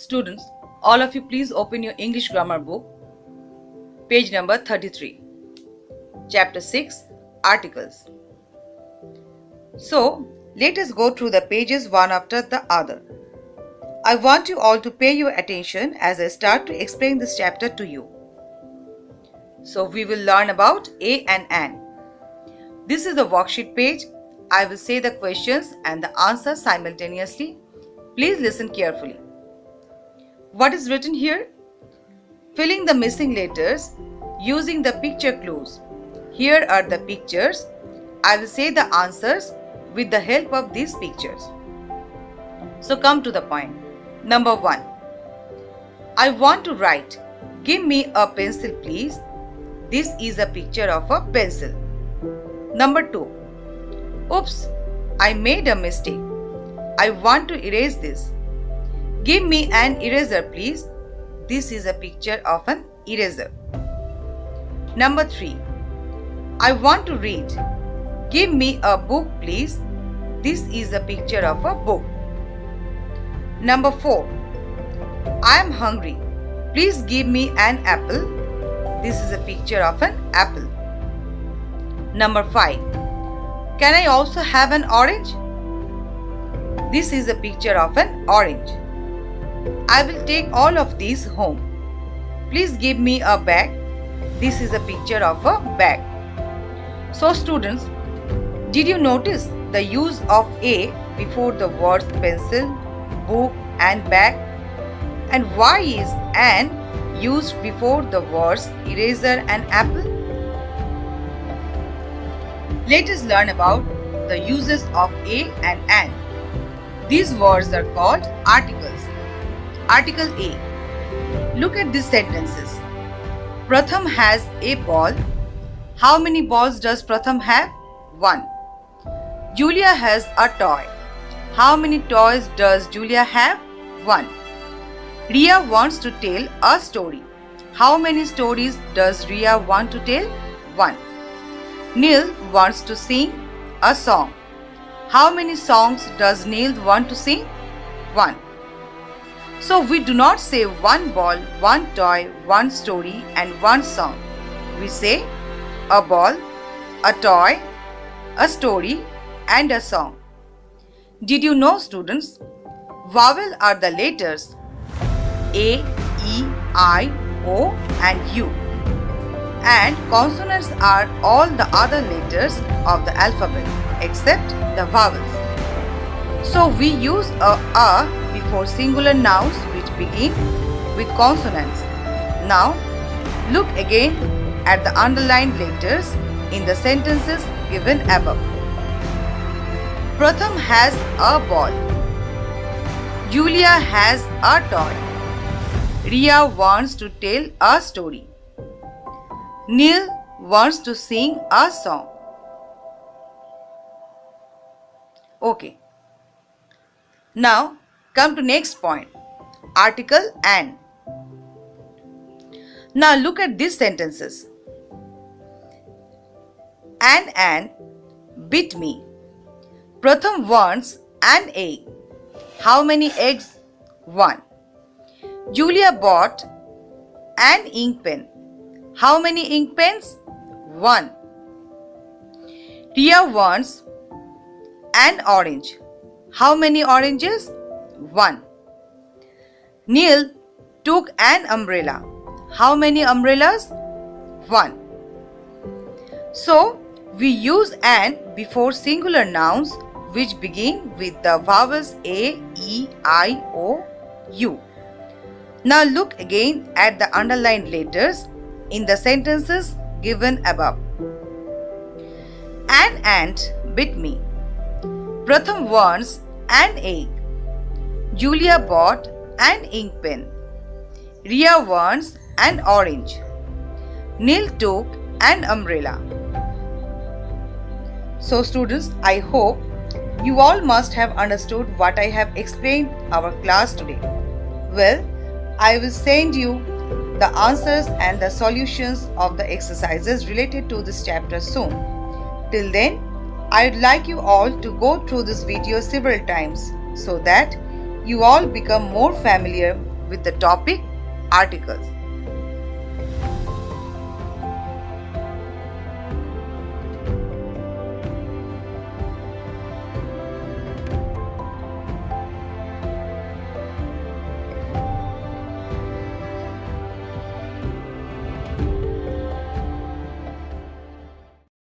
Students, all of you please open your English grammar book, page number 33, chapter 6, articles. So, let us go through the pages one after the other. I want you all to pay your attention as I start to explain this chapter to you. So, we will learn about a and an. This is the worksheet page. I will say the questions and the answers simultaneously. Please listen carefully. What is written here? Filling the missing letters using the picture clues. Here are the pictures. I will say the answers with the help of these pictures. So come to the point. Number 1. I want to write. Give me a pencil, please. This is a picture of a pencil. Number 2. Oops, I made a mistake. I want to erase this. Give me an eraser, please. This is a picture of an eraser. Number 3. I want to read. Give me a book, please. This is a picture of a book. Number 4. I am hungry. Please give me an apple. This is a picture of an apple. Number 5. Can I also have an orange? This is a picture of an orange. I will take all of these home. Please give me a bag. This is a picture of a bag. So students, did you notice the use of a before the words pencil, book and bag? And why is an used before the words eraser and apple? Let us learn about the uses of a and an. These words are called articles. Article A. Look at these sentences. Pratham has a ball. How many balls does Pratham have? 1. Julia has a toy. How many toys does Julia have? 1. Riya wants to tell a story. How many stories does Riya want to tell? 1. Neil wants to sing a song. How many songs does Neil want to sing? 1. So we do not say one ball, one toy, one story and one song. We say a ball, a toy, a story and a song. Did you know, students? Vowel are the letters A, E, I, O and U. And consonants are all the other letters of the alphabet. except the vowels. So we use a before singular nouns which begin with consonants. Now look again at the underlined letters in the sentences given above. Pratham has a ball. Julia has a toy. Riya wants to tell a story. Neil wants to sing a song. Okay. Now come to next point. Article and. Now look at these sentences. An bit me. Pratham wants an egg. How many eggs? 1. Julia bought an ink pen. How many ink pens? 1. Riya wants an orange. How many oranges? 1. Neil took an umbrella. How many umbrellas? 1. So, we use an before singular nouns which begin with the vowels A, E, I, O, U. Now look again at the underlined letters in the sentences given above. An ant bit me. Pratham wants an egg. Julia bought an ink pen. Riya wants an orange. Neil took an umbrella. So students, I hope you all must have understood what I have explained our class today. Well, I will send you the answers and the solutions of the exercises related to this chapter soon. Till then, I would like you all to go through this video several times so that you all become more familiar with the topic articles.